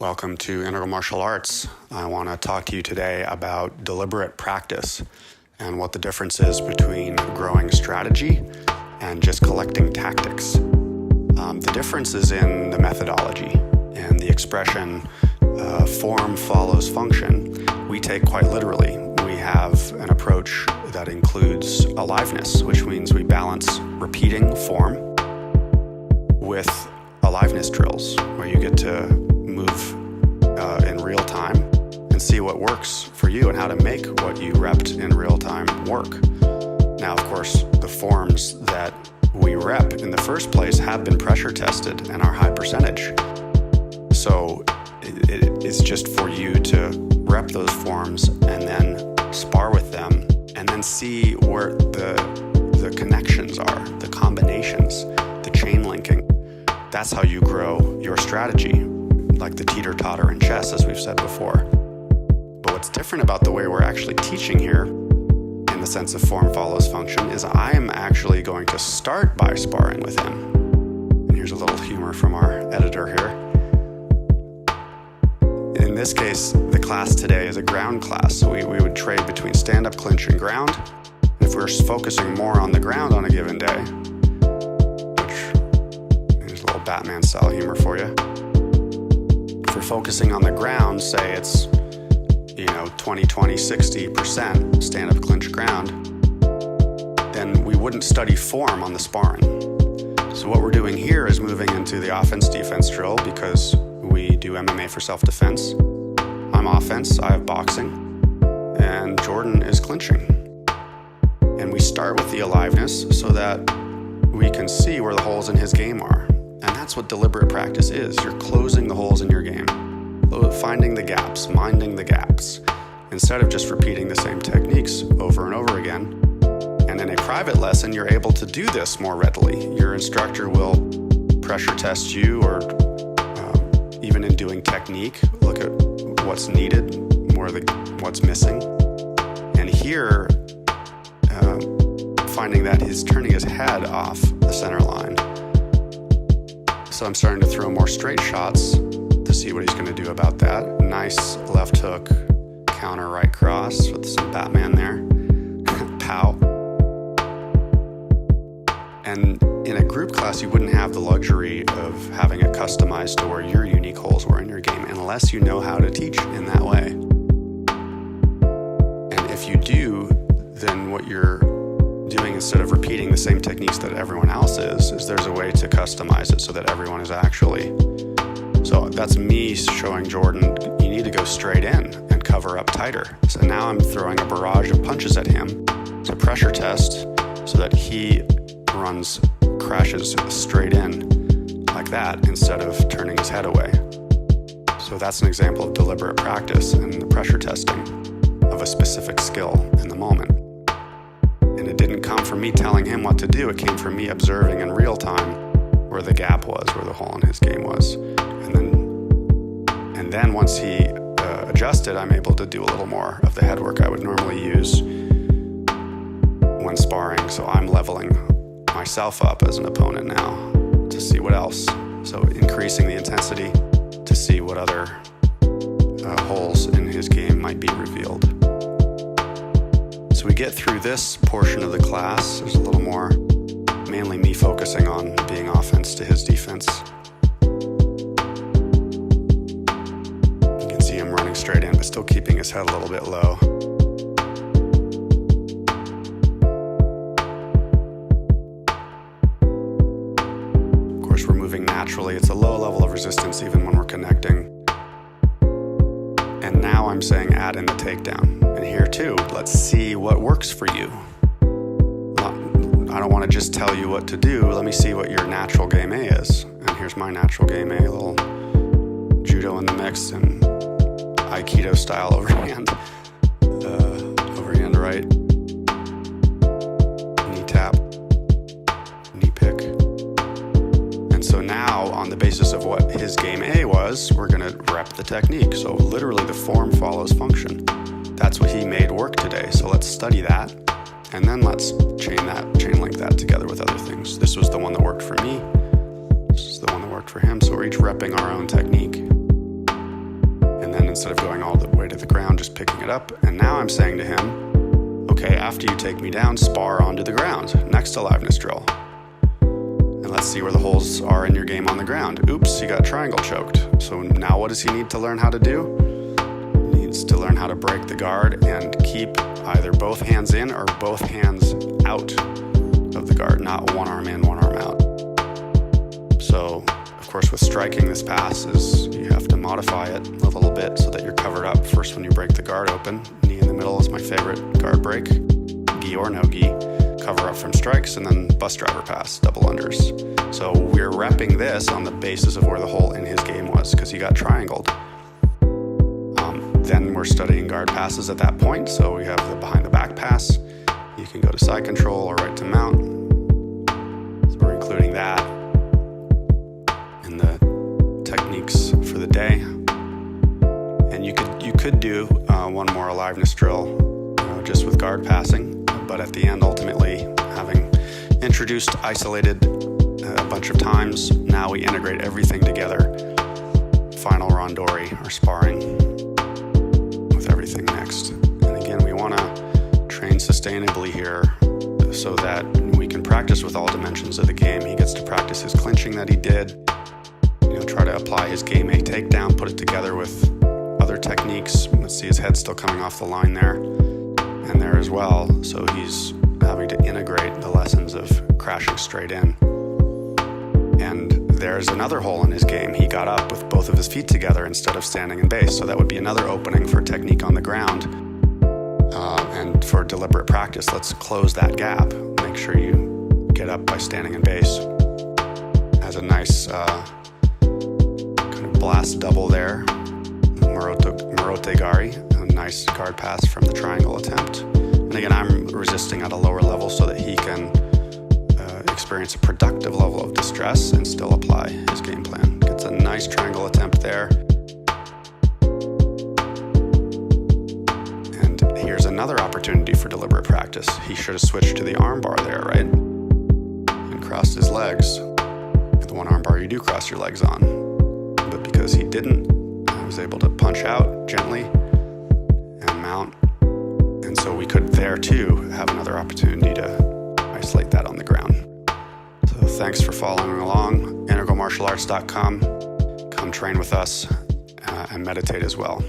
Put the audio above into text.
Welcome to Integral Martial Arts. I want to talk to you today about deliberate practice and what the difference is between growing strategy and just collecting tactics. The difference is in the methodology and the expression form follows function. We take quite literally. We have an approach that includes aliveness, which means we balance repeating form with aliveness drills, where you get to move in real time and see what works for you and how to make what you repped in real time work. Now, of course, the forms that we rep in the first place have been pressure tested and are high percentage. So it is just for you to rep those forms and then spar with them and then see where the connections are, the combinations, the chain linking. That's how you grow your strategy, like the teeter-totter in chess, as we've said before. But what's different about the way we're actually teaching here, in the sense of form follows function, is I am actually going to start by sparring with him. And here's a little humor from our editor here. In this case, the class today is a ground class, so we would trade between stand-up, clinch, and ground. And if we're focusing more on the ground on a given day, Batman style humor for you. If we're focusing on the ground, say it's 20-60% stand-up clinch ground, then we wouldn't study form on the sparring. So what we're doing here is moving into the offense-defense drill, because we do MMA for self-defense. I'm offense, I have boxing, and Jordan is clinching. And we start with the aliveness so that we can see where the holes in his game are. And that's what deliberate practice is. You're closing the holes in your game, finding the gaps, minding the gaps, instead of just repeating the same techniques over and over again. And in a private lesson, you're able to do this more readily. Your instructor will pressure test you, or even in doing technique, look at what's needed, what's missing. And here, finding that he's turning his head off the center line. So I'm starting to throw more straight shots to see what he's going to do about that. Nice left hook, counter right cross with some Batman there. Pow. And in a group class, you wouldn't have the luxury of having it customized to where your unique holes were in your game, unless you know how to teach in that way. And if you do, then what you're doing, instead of repeating the same techniques that everyone else is there's a way to customize it so that everyone is actually. So that's me showing Jordan, you need to go straight in and cover up tighter. So now I'm throwing a barrage of punches at him to pressure test so that he crashes straight in like that instead of turning his head away. So that's an example of deliberate practice and the pressure testing of a specific skill in the moment. And it didn't come from me telling him what to do. It came from me observing in real time where the gap was, where the hole in his game was. And then once he adjusted, I'm able to do a little more of the head work I would normally use when sparring. So I'm leveling myself up as an opponent now to see what else. So increasing the intensity to see what other holes in his game might be revealed. So we get through this portion of the class. There's a little more, mainly me focusing on being offense to his defense. You can see him running straight in, but still keeping his head a little bit low. Of course, we're moving naturally. It's a low level of resistance even when we're connecting. And now I'm saying add in the takedown. And here too, let's see what works for you. I don't want to just tell you what to do. Let me see what your natural game A is. And here's my natural game A, a little judo in the mix and Aikido style overhand. Overhand right. Knee tap. Knee pick. And so now, on the basis of what his game A was, we're going to rep the technique. So literally the form follows function. That's what he made work today. So let's study that. And then let's chain link that together with other things. This was the one that worked for me. This is the one that worked for him. So we're each repping our own technique. instead of going all the way to the ground, just picking it up. And now I'm saying to him, okay, after you take me down, spar onto the ground next to liveness drill. And let's see where the holes are in your game on the ground. Oops, he got triangle choked. So now what does he need to learn how to do? He needs to learn how to break the guard and keep either both hands in or both hands out of the guard, not one arm in, one arm out. So, of course, with striking, this pass is you have to modify it a little bit so that you're covered up first when you break the guard open. Knee in the middle is my favorite guard break. Gi or no gi. Cover up from strikes, and then bus driver pass, double unders. So we're repping this on the basis of where the hole in his game was, because he got triangled. Then we're studying guard passes at that point. So we have the behind the back pass. You can go to side control or right to mount. So we're including that in the techniques for the day. And you could do one more aliveness drill, just with guard passing. But at the end, ultimately, having introduced isolated a bunch of times, now we integrate everything together. Final rondori or sparring with everything next. And again, we want to train sustainably here so that we can practice with all dimensions of the game. He gets to practice his clinching that he did, try to apply his game A takedown, put it together with other techniques. Let's see his head still coming off the line there. And there as well, so he's having to integrate the lessons of crashing straight in. And there's another hole in his game. He got up with both of his feet together instead of standing in base, so that would be another opening for technique on the ground. And for deliberate practice, let's close that gap. Make sure you get up by standing in base. Has a nice kind of blast double there, Morote Gari. Nice guard pass from the triangle attempt. And again, I'm resisting at a lower level so that he can experience a productive level of distress and still apply his game plan. Gets a nice triangle attempt there. And here's another opportunity for deliberate practice. He should have switched to the arm bar there, right? And crossed his legs. And the one arm bar you do cross your legs on. But because he didn't, I was able to punch out gently and mount, and so we could there too have another opportunity to isolate that on the ground. So thanks for following along. integralmartialarts.com. Come train with us and meditate as well.